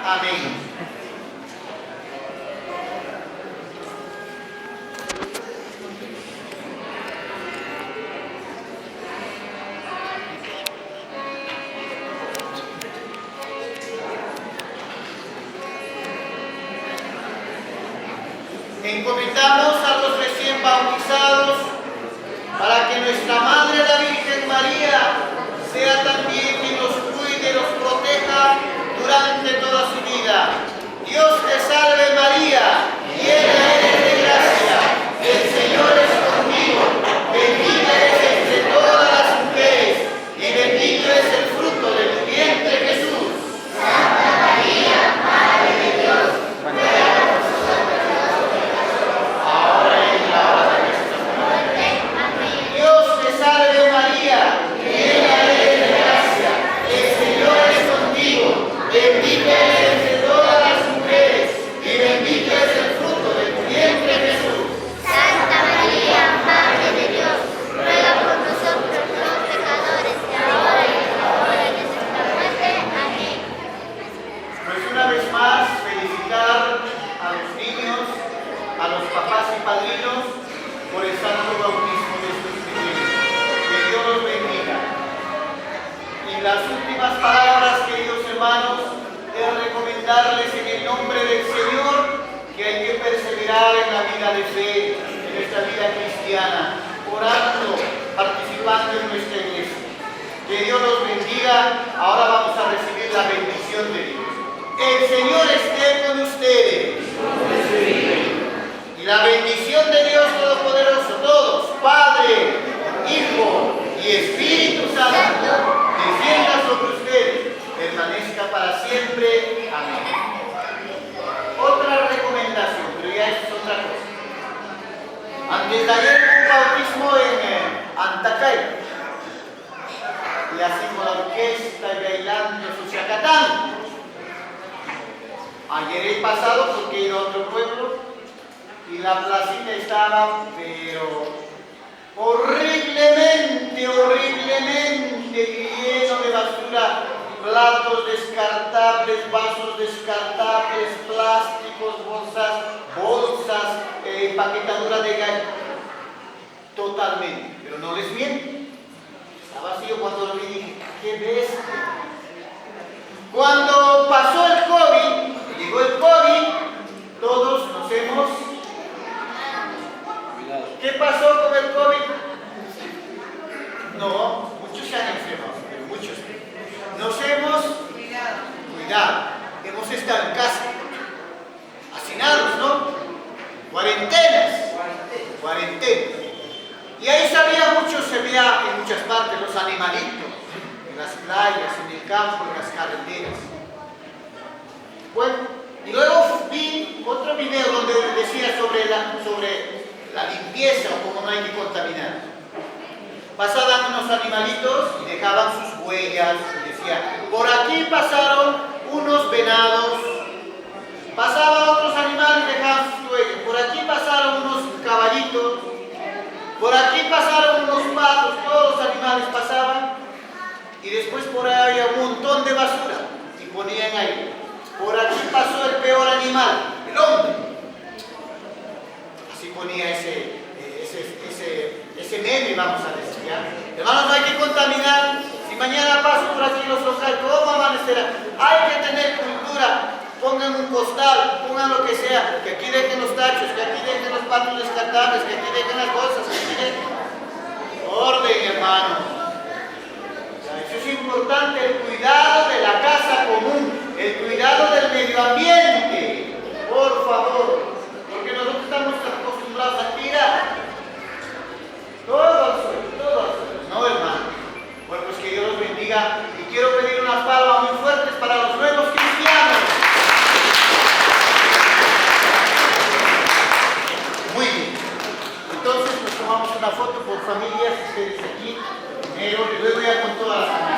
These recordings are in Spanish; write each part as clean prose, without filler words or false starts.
Amén. Encomendamos a los recién bautizados para que nuestra Madre la Virgen María sea también quien los cuide y los proteja durante toda su vida. Dios te salve María, llena eres de gracia, el Señor es contigo, bendita eres entre todas las mujeres y bendito es el fruto de tu vientre Jesús. Santa María, Madre de Dios, ruega por nosotros los pecadores, ahora y en la hora de nuestra muerte. Amén. Dios te salve María, llena eres de gracia, el Señor es contigo, bendita eres entre todas las mujeres y bendito es el fruto de tu vientre Jesús. Santa María, Madre de Dios, ruega por nosotros los pecadores, ahora y en la hora de nuestra muerte. Amén. Pues una vez más felicitar a los niños, a los papás y padrinos por el santo bautismo de sus pequeños. Que Dios los bendiga. Y las últimas palabras, queridos hermanos, es recomendarles en el nombre del Señor que hay que perseverar en la vida de fe, en nuestra vida cristiana, orando, participando en nuestra iglesia. Que Dios los bendiga. Ahora vamos a recibir la bendición de Dios. El Señor esté con ustedes. Y la bendición de Dios Todopoderoso, todos, Padre, Hijo y Espíritu Santo, descienda sobre ustedes, permanezca para siempre. Amén. Otra recomendación, pero ya es otra cosa. Antes de ayer hubo un bautismo en Antacay. Y así con la orquesta y bailando su chacatán. Ayer he pasado porque he ido a otro pueblo y la placita estaba, pero horriblemente lleno de basura, platos descartables, vasos descartables, plásticos, bolsas, empaquetadura de gallo, totalmente, pero no les miento. Estaba vacío cuando lo vi y dije, qué bestia. Cuando pasó el COVID, llegó el COVID, todos nos hemos... ¿Qué pasó con el COVID? No, muchos se han enfermado, pero muchos. Nos hemos cuidado, hemos estado en casa, hacinados, ¿no? Cuarentenas. Y ahí se veía en muchas partes los animalitos, en las playas, en el campo, en las carreteras. Bueno, y luego vi otro video donde decía sobre la limpieza o cómo no hay que contaminar. Pasaban unos animalitos y dejaban sus huellas y decía, por aquí pasaron unos venados. Pasaban otros animales y dejaban sus huellas. Por aquí pasaron unos caballitos. Por aquí pasaron unos patos, todos los animales pasaban. Y después por ahí había un montón de basura. Y ponían ahí, por aquí pasó el peor animal, el hombre. Así ponía ese meme, vamos a decir, ¿ya? Hermanos, no hay que contaminar. Si mañana paso por aquí los locales, ¿cómo amanecerá? Hay que tener cultura. Pongan un costal, pongan lo que sea, que aquí dejen los tachos, que aquí dejen los platos descartables, que aquí dejen las bolsas, que aquí dejen... Orden, hermano. Eso es importante, el cuidado de la casa común, el cuidado del medio ambiente, por favor, porque nosotros estamos acostumbrados a tirar todo al suelo, no, hermano. Bueno, pues que Dios los bendiga y quiero pedir unas palmas muy fuertes para los nuevos cristianos. Muy bien. Entonces nos tomamos una foto por familias, ustedes aquí, primero y luego ya con todas las familias.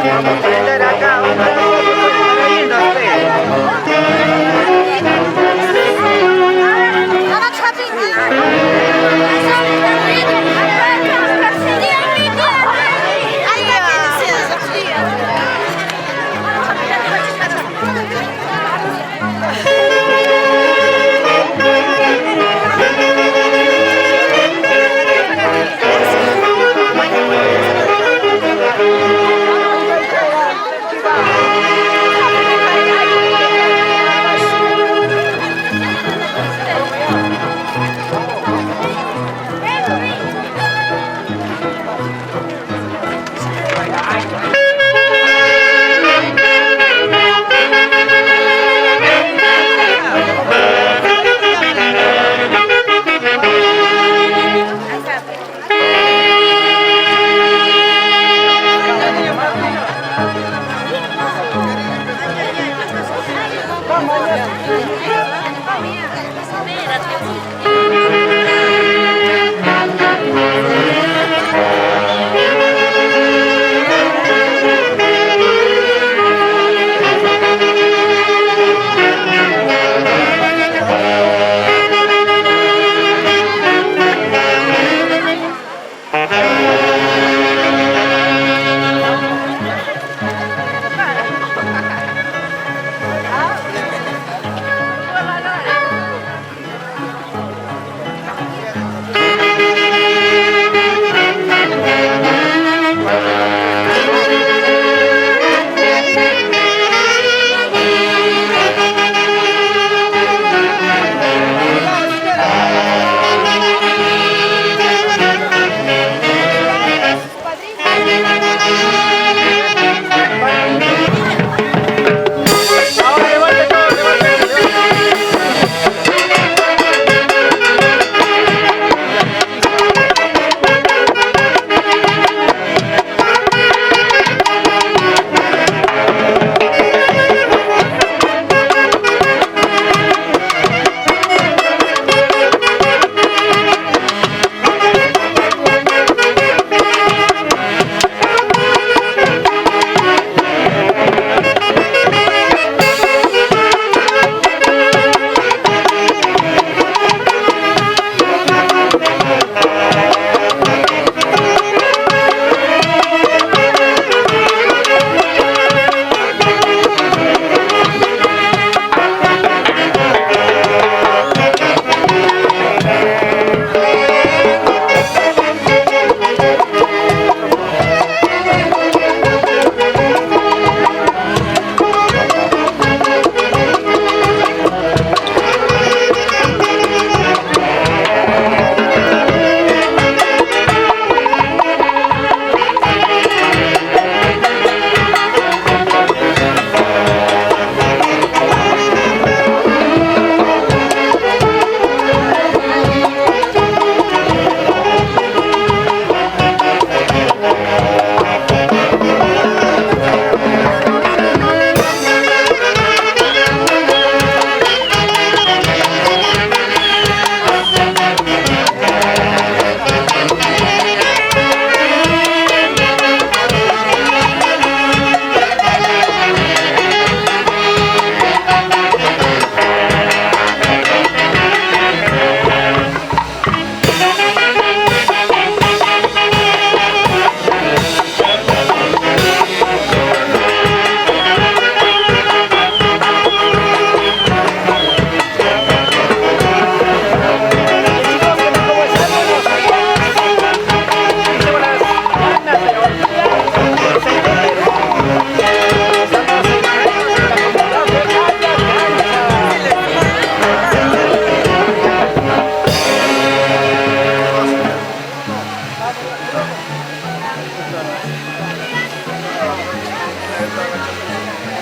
Vamos a prender acá otra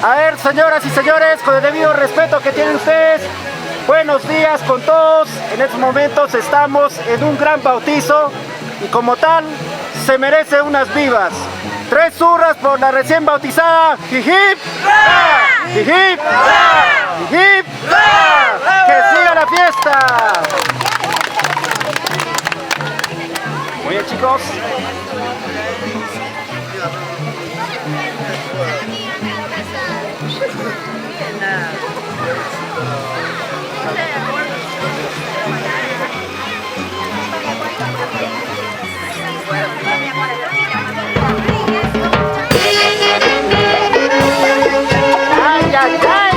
A ver, señoras y señores, con el debido respeto que tienen ustedes, buenos días con todos. En estos momentos estamos en un gran bautizo y como tal, se merece unas vivas. 3 zurras por la recién bautizada. ¡Jijip! ¡Jijip! ¡Jijip! ¡Que siga la fiesta! Muy bien, chicos. ¡Ay, ay, ay!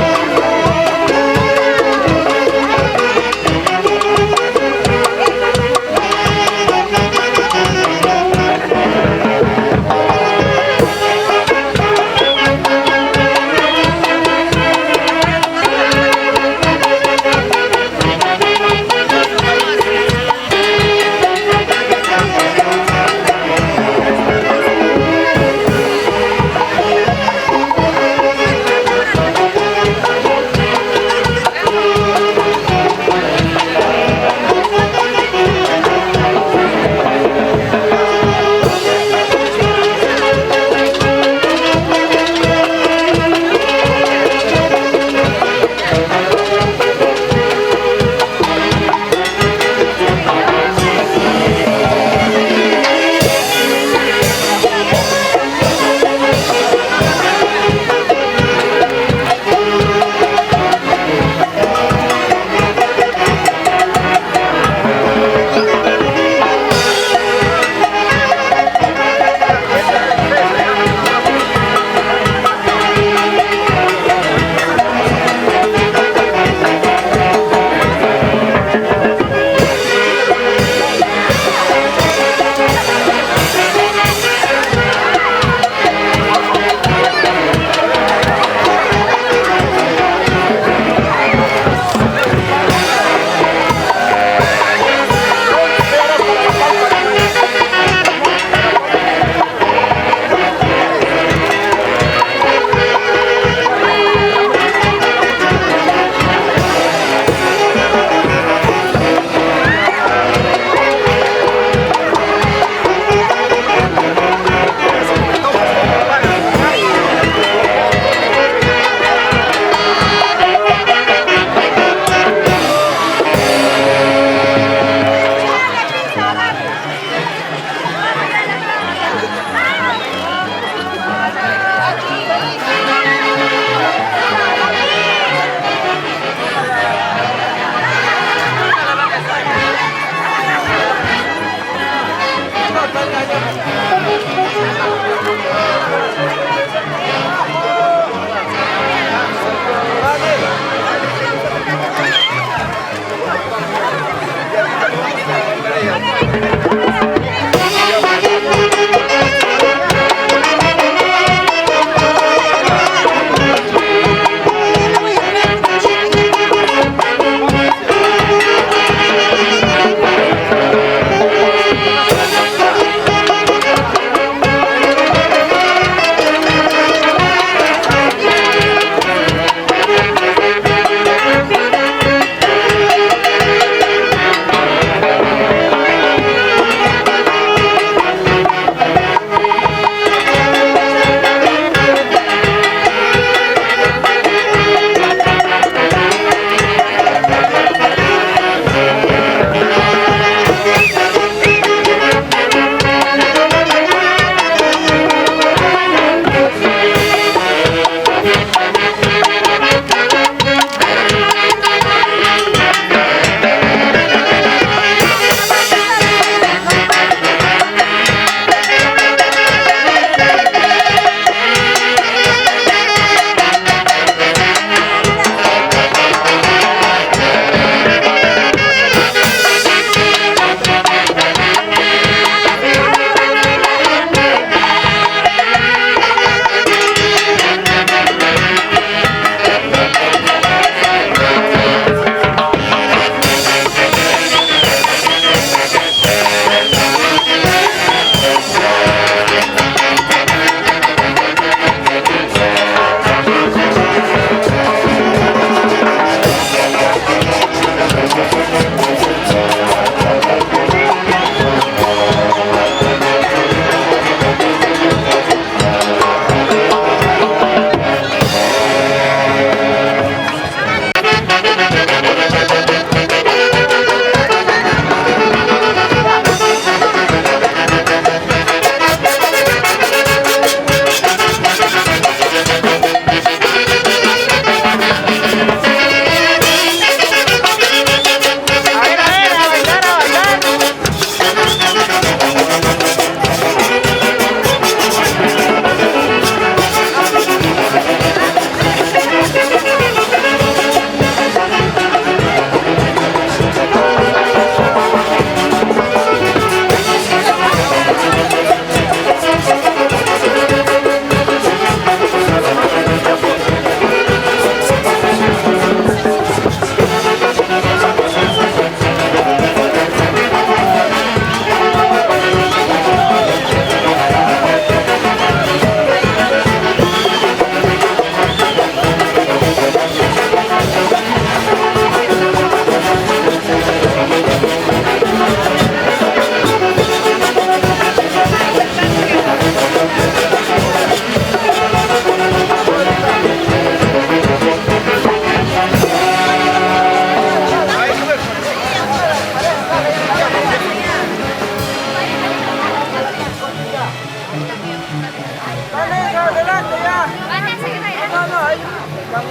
Después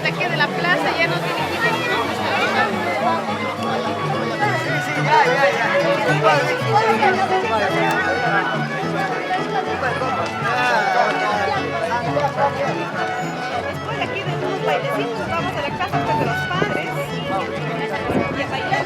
de aquí de la plaza ya nos dirigimos. Después de aquí de unos bailecitos vamos a la casa pues, de los padres. Y a bailar.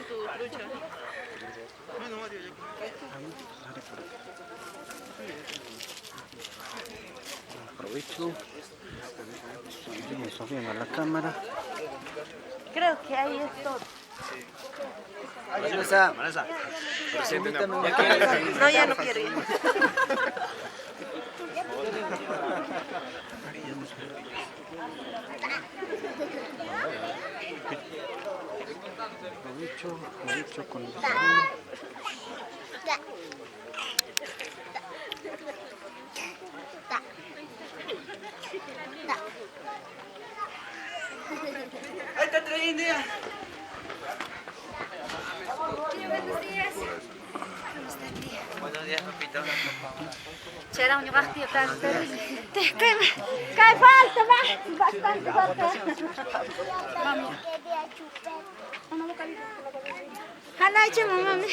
tu trucha. Aprovecho. Subimos bien a la cámara. Creo que ahí es todo. Vanessa, No, ya no quiero ir. Aprovecho con el desayuno. ahí está trayendo ya. Buenos días, papito. C'era un vestito tanto. Che falta, va? Bastante falta. Vamos. Hanai ce mami.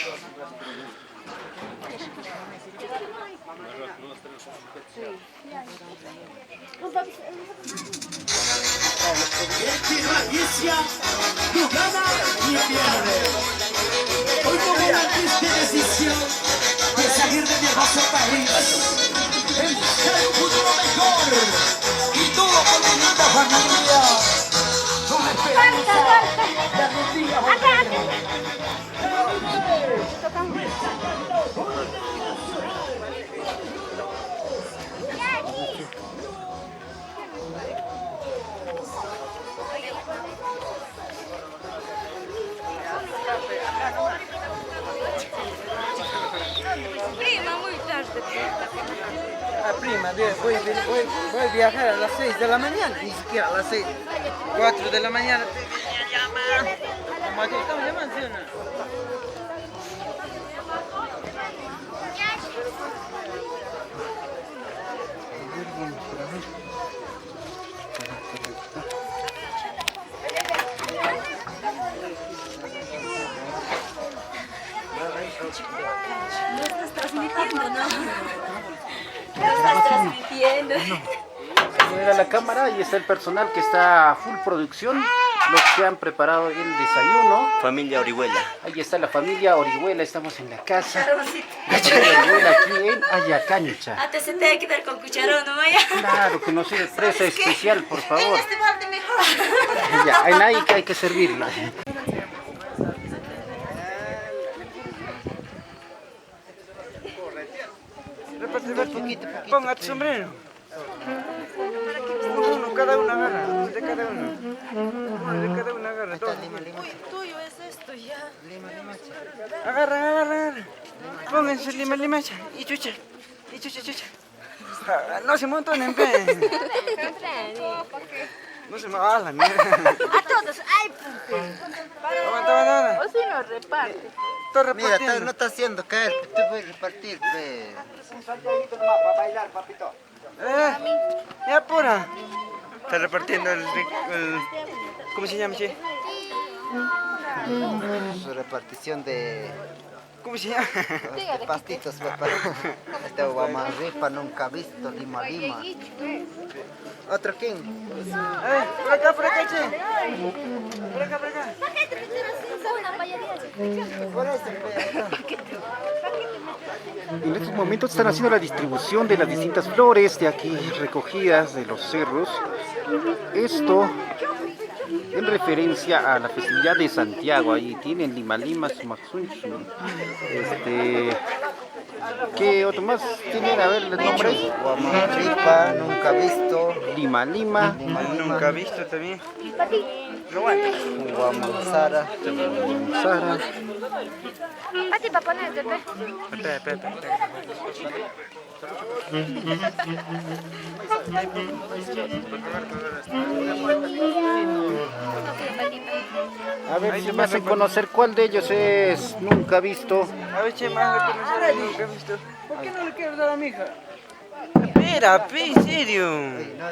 Inicia, no gana ni pierde. Hoy tomo la triste decisión de salir de mi hermoso país en buscar un futuro mejor y todo por mi linda familia. Con la esperanza de algún día Prima, muy tarde. Prima, voy a viajar a las 6 de la mañana, ni siquiera a las 6, 4 de la mañana te venía a llamar. Como aquí estamos llamando, ¿sí o no? No estás transmitiendo, ¿no? No estás transmitiendo. Mira la cámara, ahí está el personal que está a full producción, los que han preparado el desayuno. Familia Orihuela. Ahí está la familia Orihuela, estamos en la casa. La familia Orihuela aquí en Ayacancha. Antes se te hay que dar con cucharón, ¿no? Vaya. Claro, que nos sirve presa especial, por favor. En este balde mejor. Ya, en ahí que hay que servirla. Ponga tu sombrero. Uno, cada uno agarra, uno de cada uno. Uno de cada uno agarra. Todo. Uy, tuyo es esto ya. Agarra. Pónganse limacha y chucha. No se montonen, pe. No se me va la mierda. A todos, ay, Aguanta. o si no reparte. Todo Mira, repartiendo. no está haciendo caer, te voy a repartir, pe. Ya apura. Está repartiendo el ¿cómo se llama, che? Su repartición de ¿Cómo se llama? pastitos, papá. Este guamarripa nunca visto, lima. ¿Otro quién? Por acá, che. Por acá. Por eso, pe. En estos momentos están haciendo la distribución de las distintas flores de aquí recogidas de los cerros. Esto en referencia a la festividad de Santiago. Ahí tienen Lima, Sumaxunchu. ¿Qué otro más tienen? A ver, ¿les nombres? Guamarripa nunca visto, Lima. Nunca visto también. guamanzara. Sara. Pati, para ponerte, pe. Espera. A ver si me hacen conocer cuál de ellos es nunca visto. A ver, che, más reconocer, nunca visto. ¿Por qué no le quiero dar a mi hija? Espera, pe, en serio.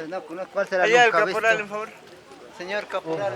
No, ¿cuál será Allá el nunca caporal, visto? por favor. Señor caporal.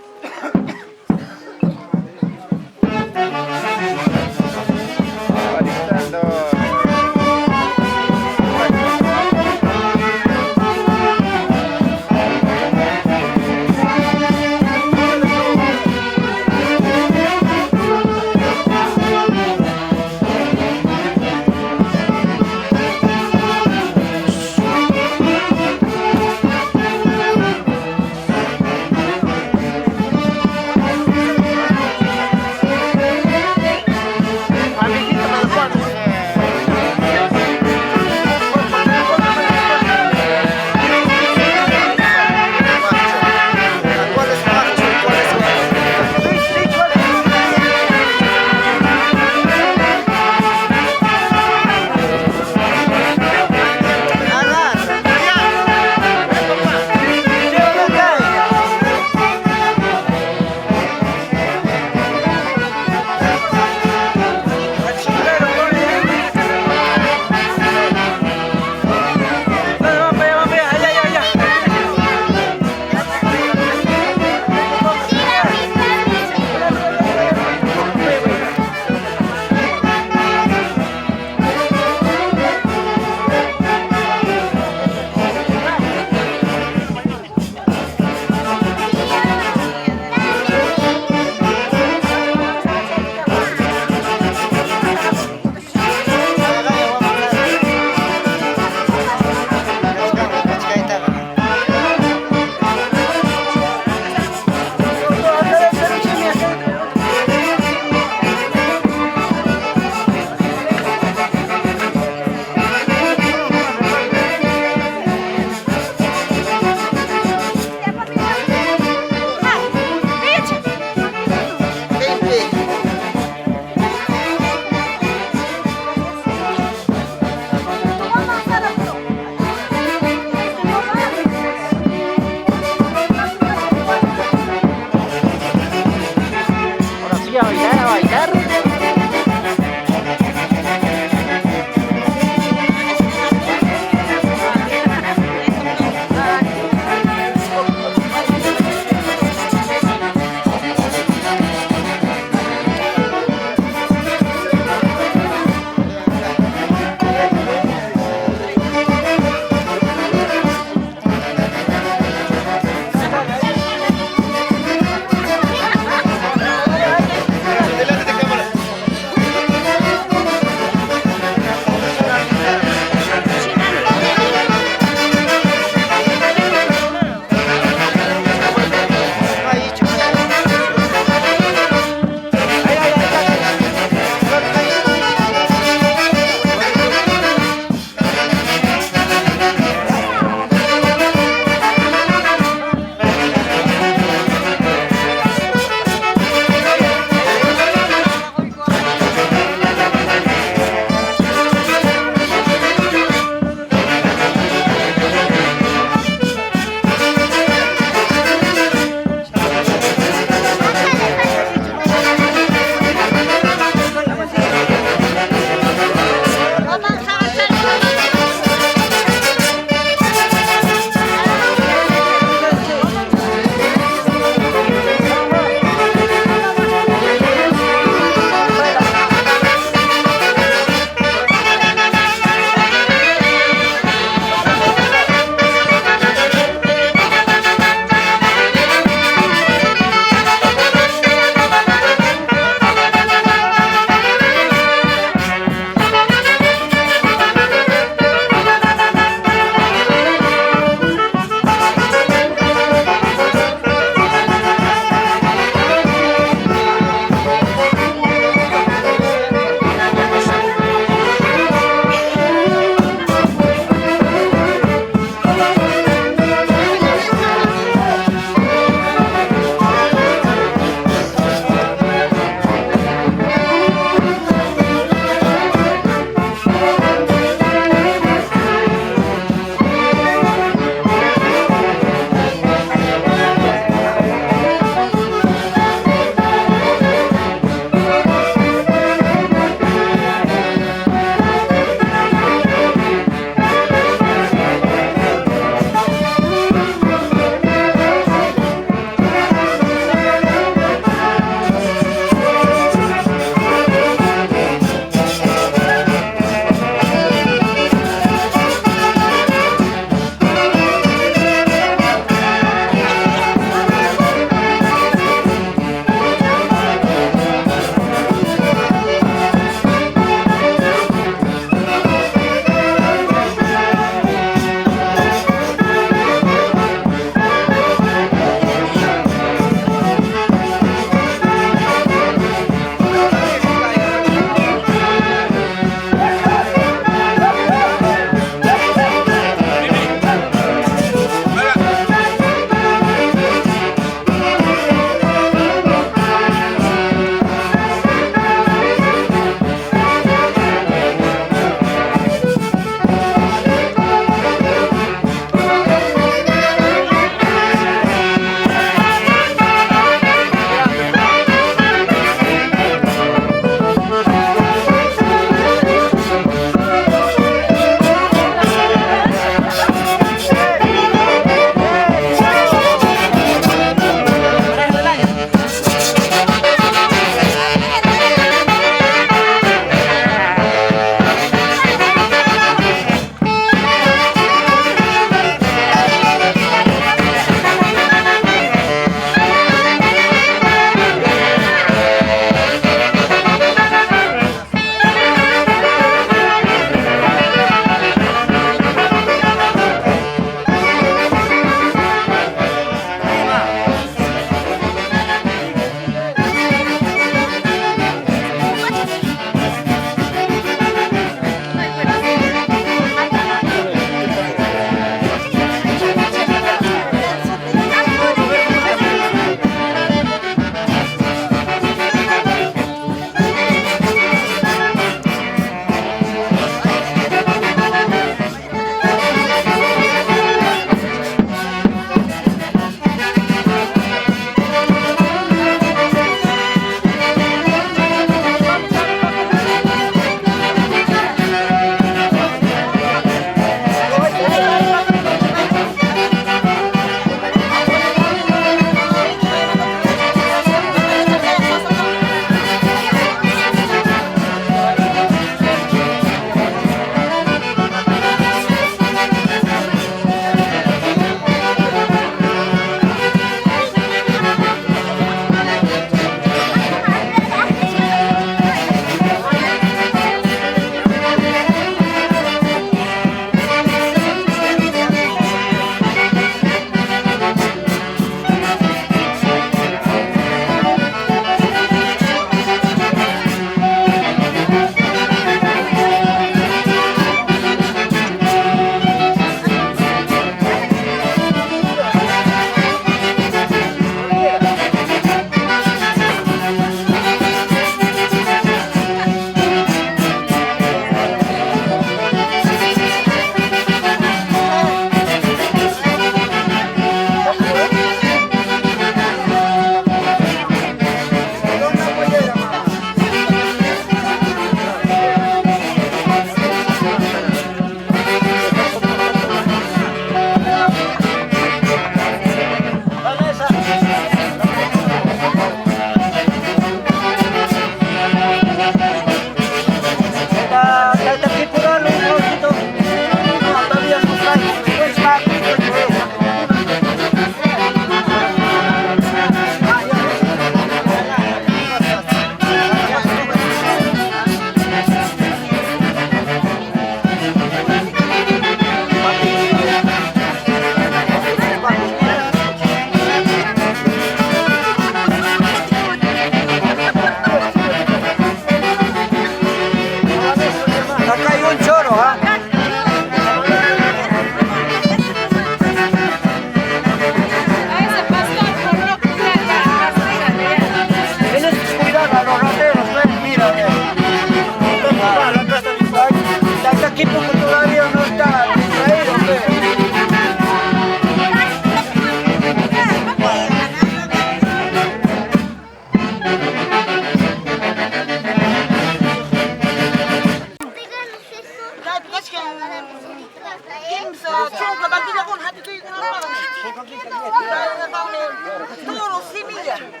María.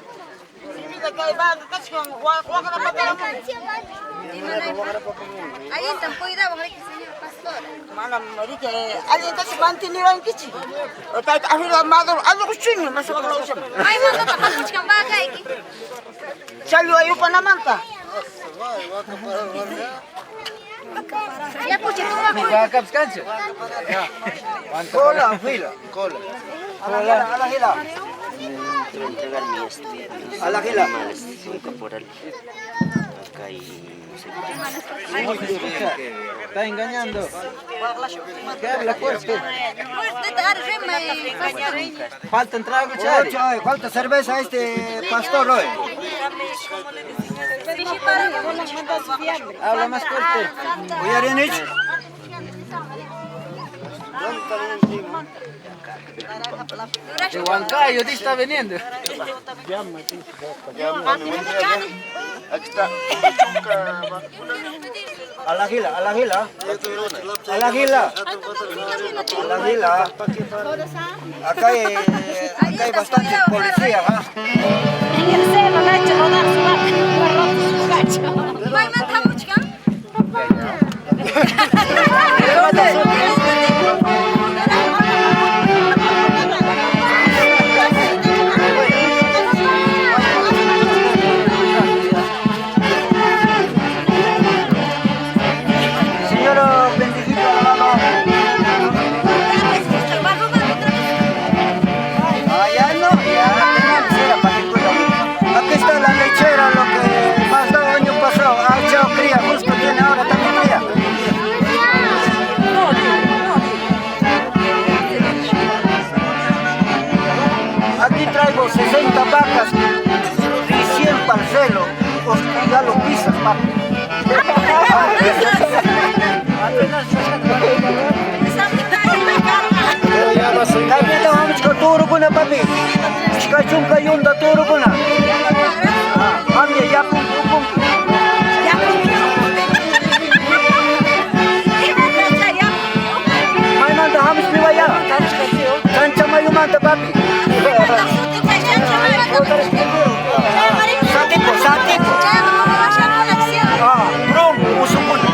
Ahí están cuidados, señor pastor. Mana Maria, ali entonces manteniran kici. Otak akhirnya mador, anu kucing masuk ke laut. Ay, manda pa kamuchkan bagay. Saliu ayu panamanta. Ya pucha, tú vas ¿Va a capscancho? Cola, fila, cola. A la gila. Quiero entregar mi A la gila. soy caporal acá y no sé qué. Está engañando. ¿Qué habla fuerte? Falta entrar a cuchara. Ocho, ¿cuánta cerveza este pastor hoy? Habla más fuerte. Uyarinich. De Huancayo te está viniendo. Aquí está. A la gila, a la gila. A la gila. A la gila. Acá hay bastante policía, ¿ah? Señora, bendecito alabado. Ya no, ya tenemos era para que cuida. Aquí está la lechera, lo que más dado el año pasado. Ah, chao, cría, justo tiene ahora también cría. Aquí traigo 60 vacas y 100 parcelos. Ya lo pisas, papi. Kami ito hamit ko turo ko na papi. Kachung kayong da turo ko na. Kami yapong upong. May nanda hamit piwaya. Kancha mayumanta papi. Sati po. Brom, usong ko na.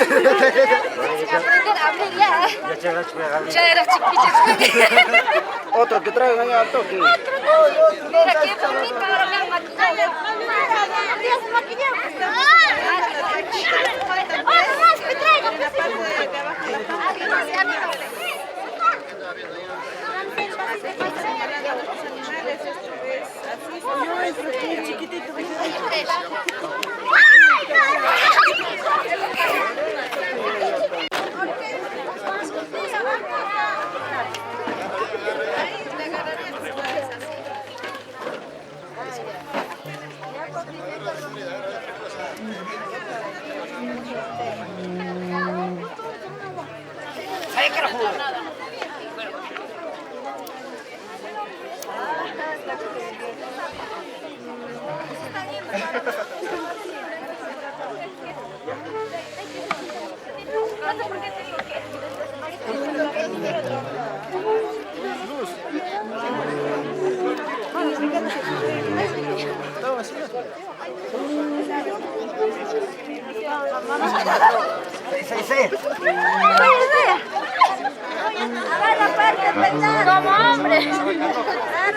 aprender a abrir ya. Ya era chiquilla. Otro que traigan allá al toque. Mira qué bonito, ahora me han maquillado. ¿Ya se maquilló? Más, me traigo. Como hombre. Como hombre.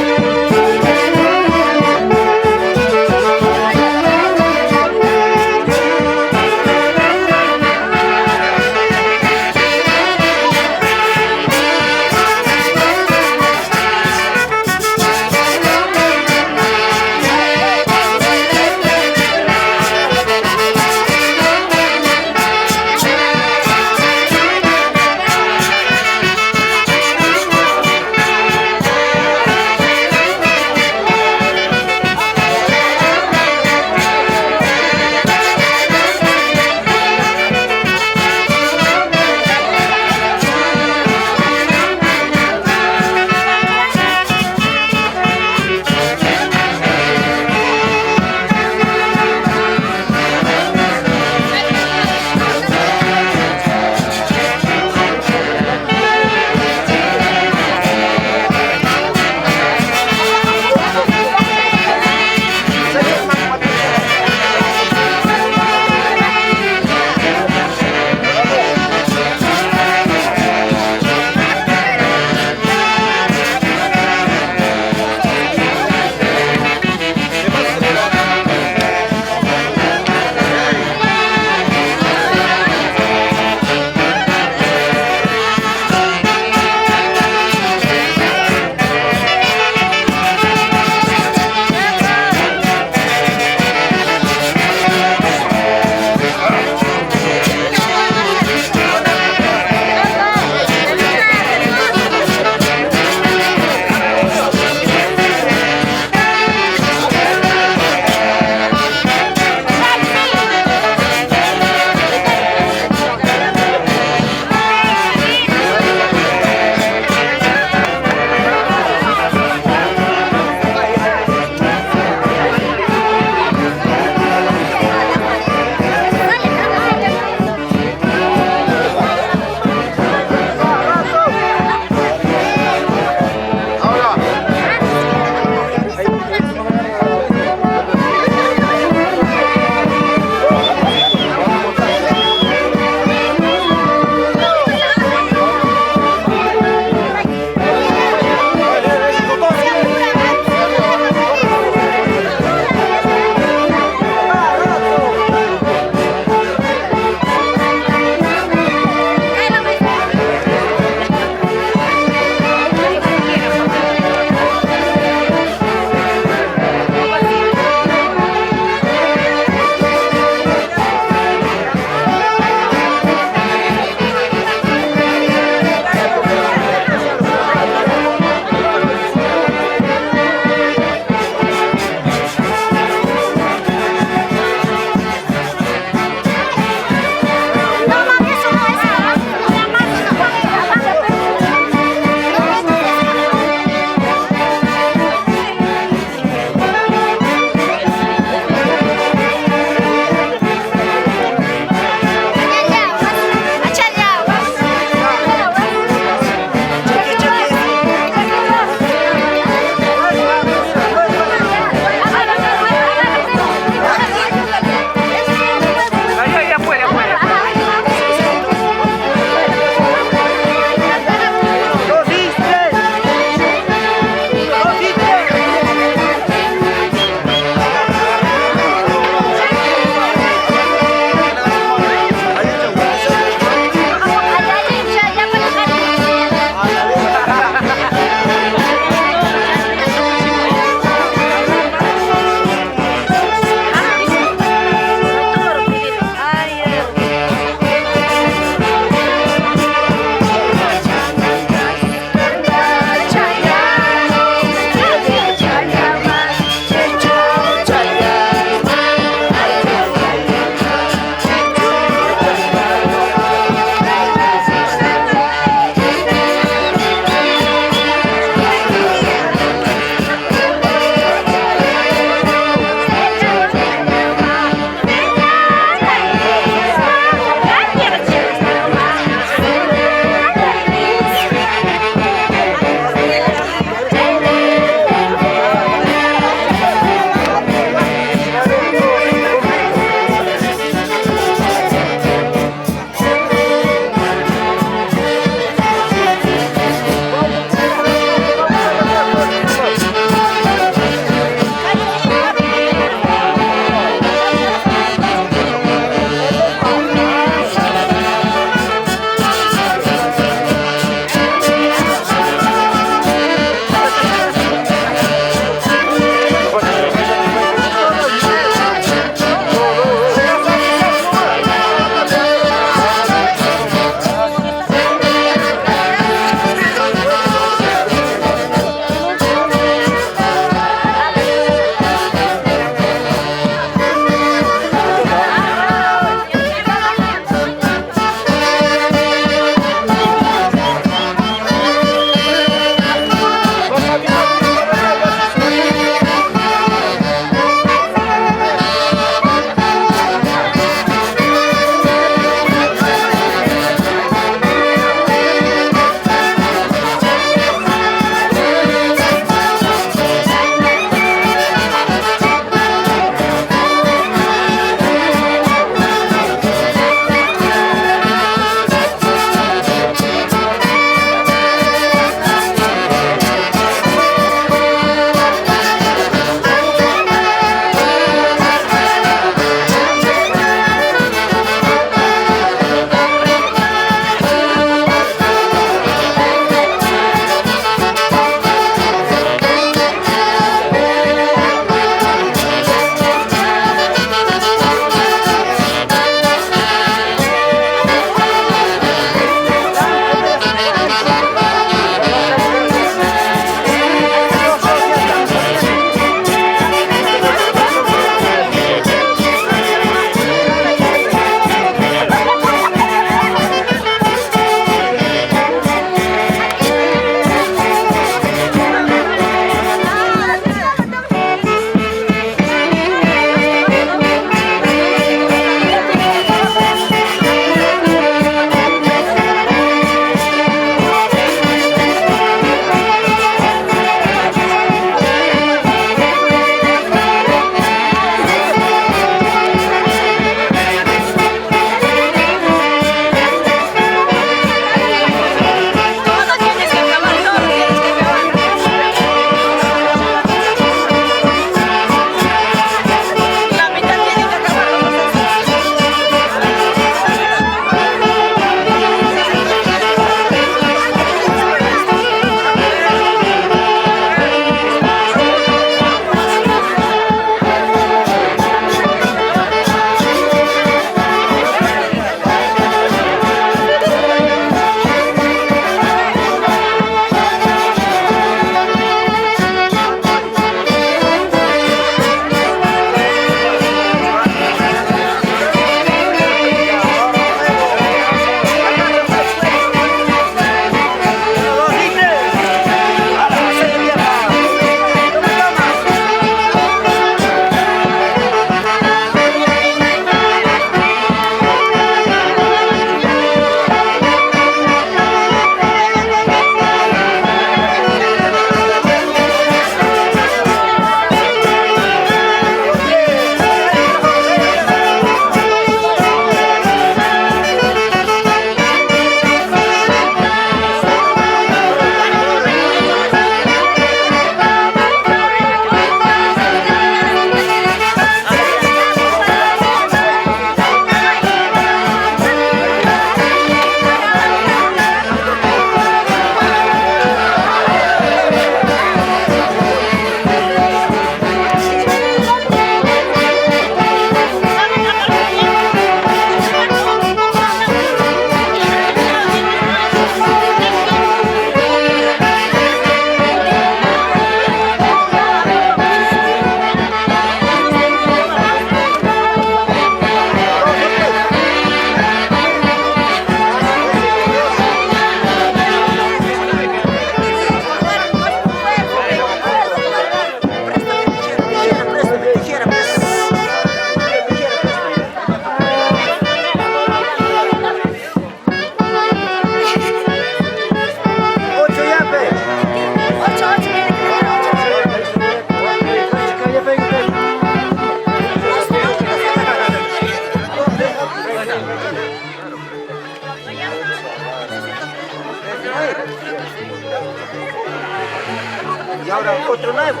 nuevo.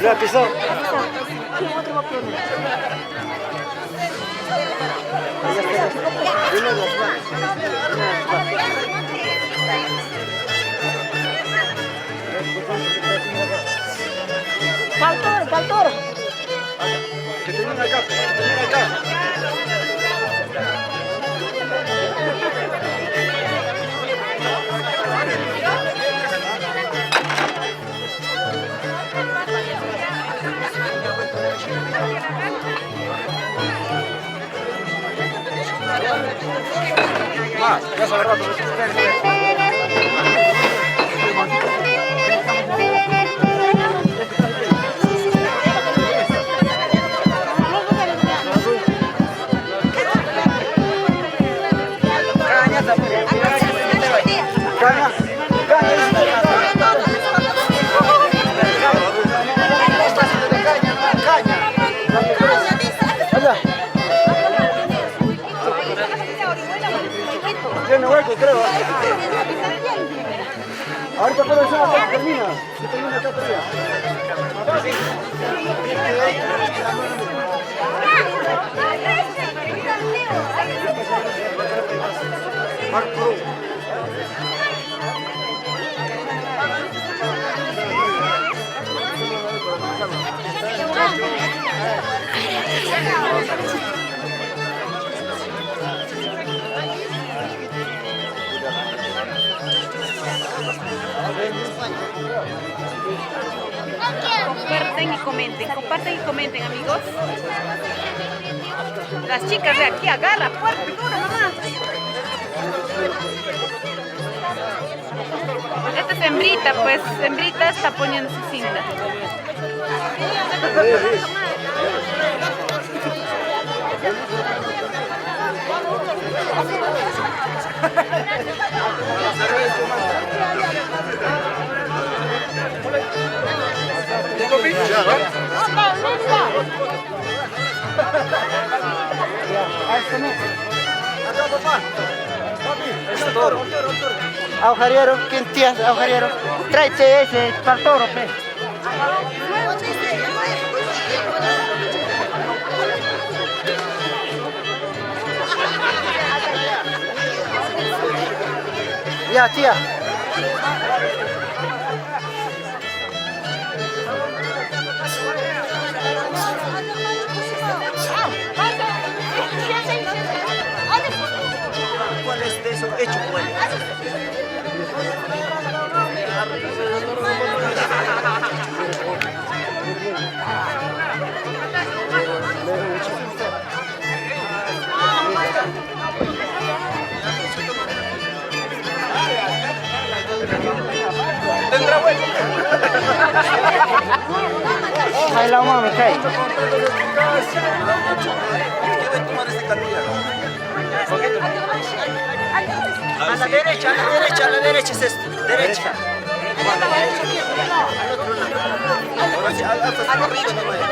Ya pisó. Faltoro. Que te viene acá, que te viene acá. Ya se agarró. Tiene hueco, creo. Ahorita puedo hacer una termina. Si termina acá todavía. Comparten y comenten, amigos. Las chicas de aquí, agarra, fuerte, duro, mamá. Esta es hembrita, pues, hembrita está poniendo su cinta. Aujariero, ¿quién tías, aujariero? Tráete ese para el toro, pe. Ya, tía. ¿Cuál es de eso? Hecho, ¿cuál? Tendrá hueco. Ahí la vamos a meter. A la derecha, a la derecha, a la derecha es esto. Derecha. Al otro lado. Ahora sí, hasta arriba no vaya.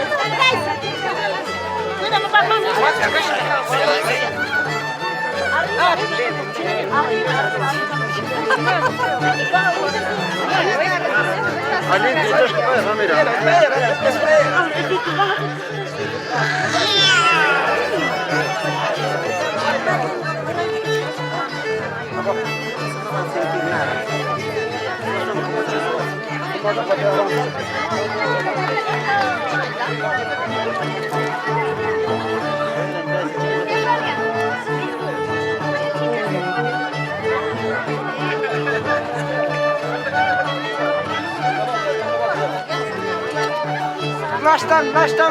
Lastan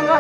nga.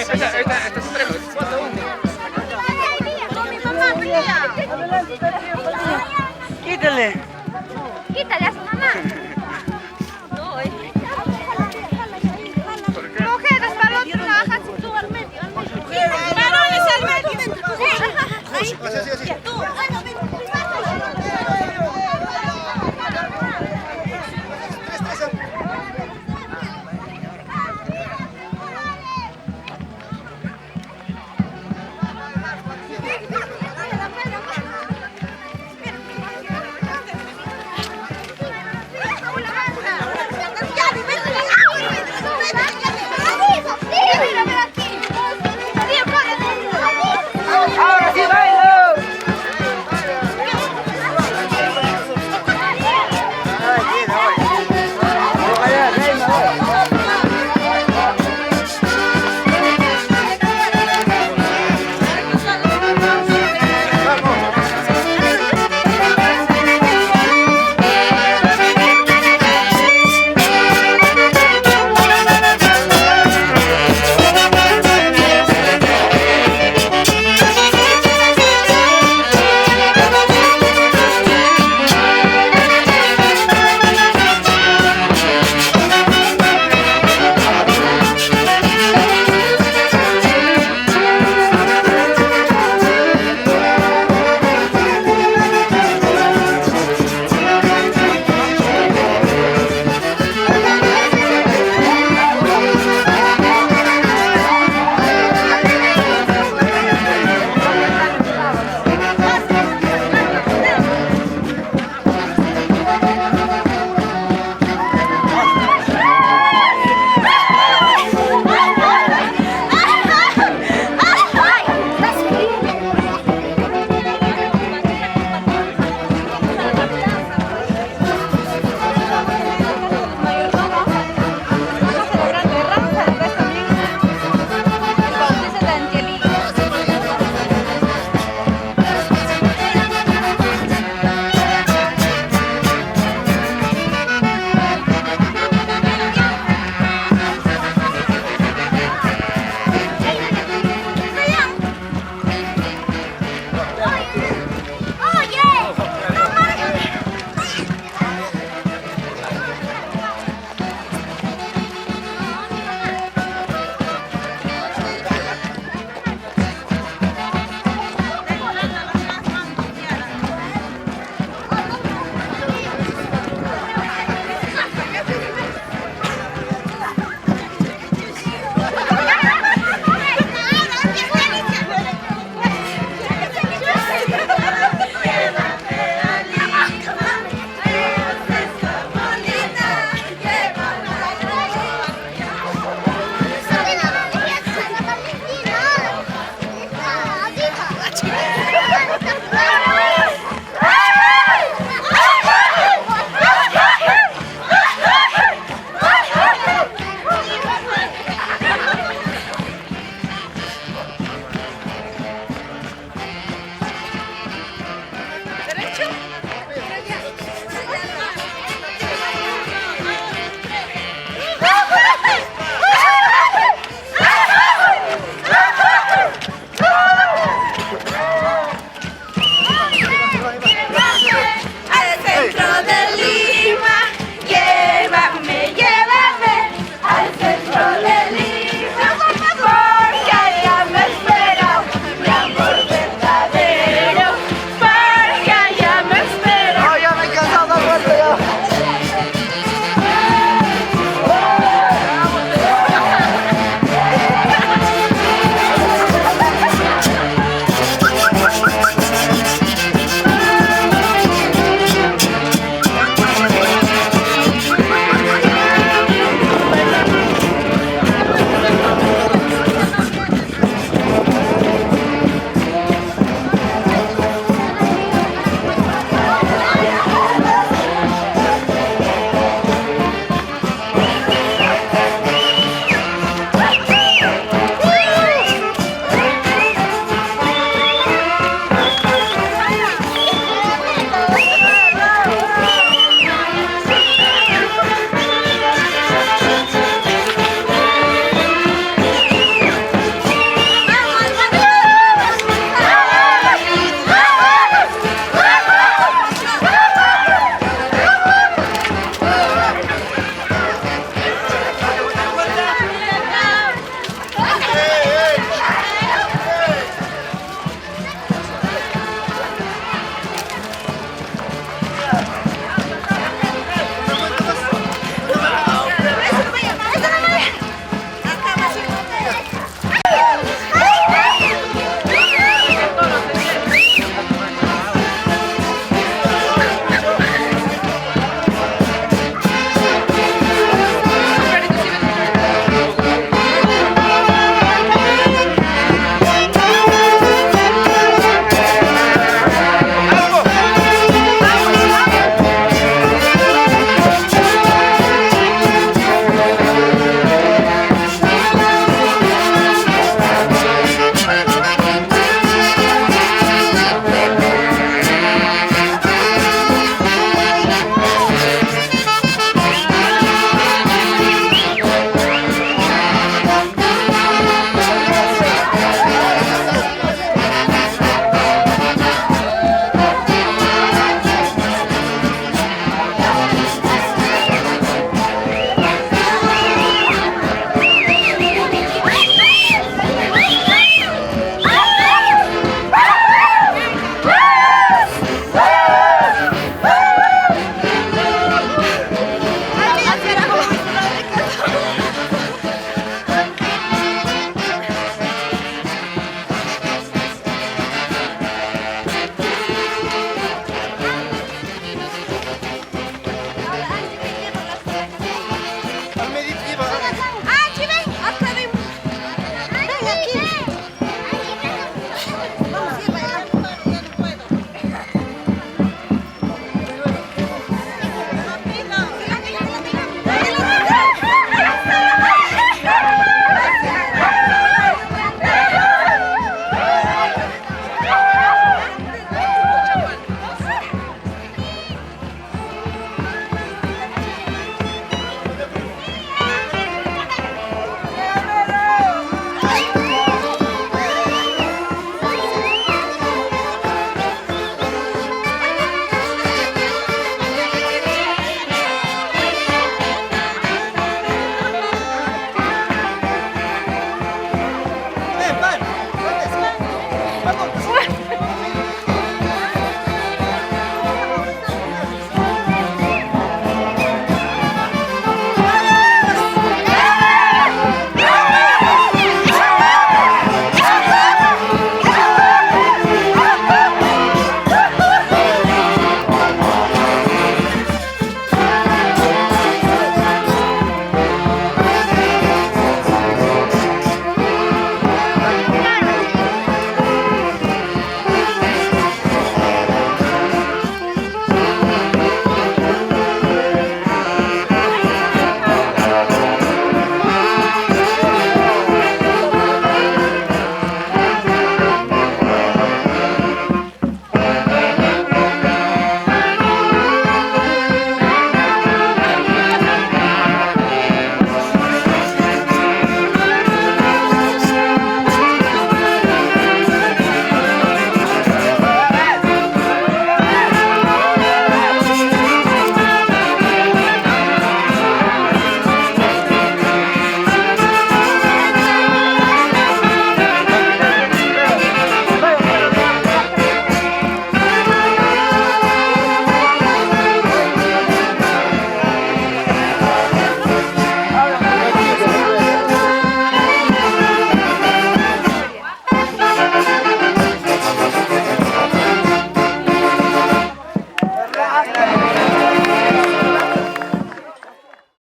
pareja. Con mi mamá, pelea. Quítale.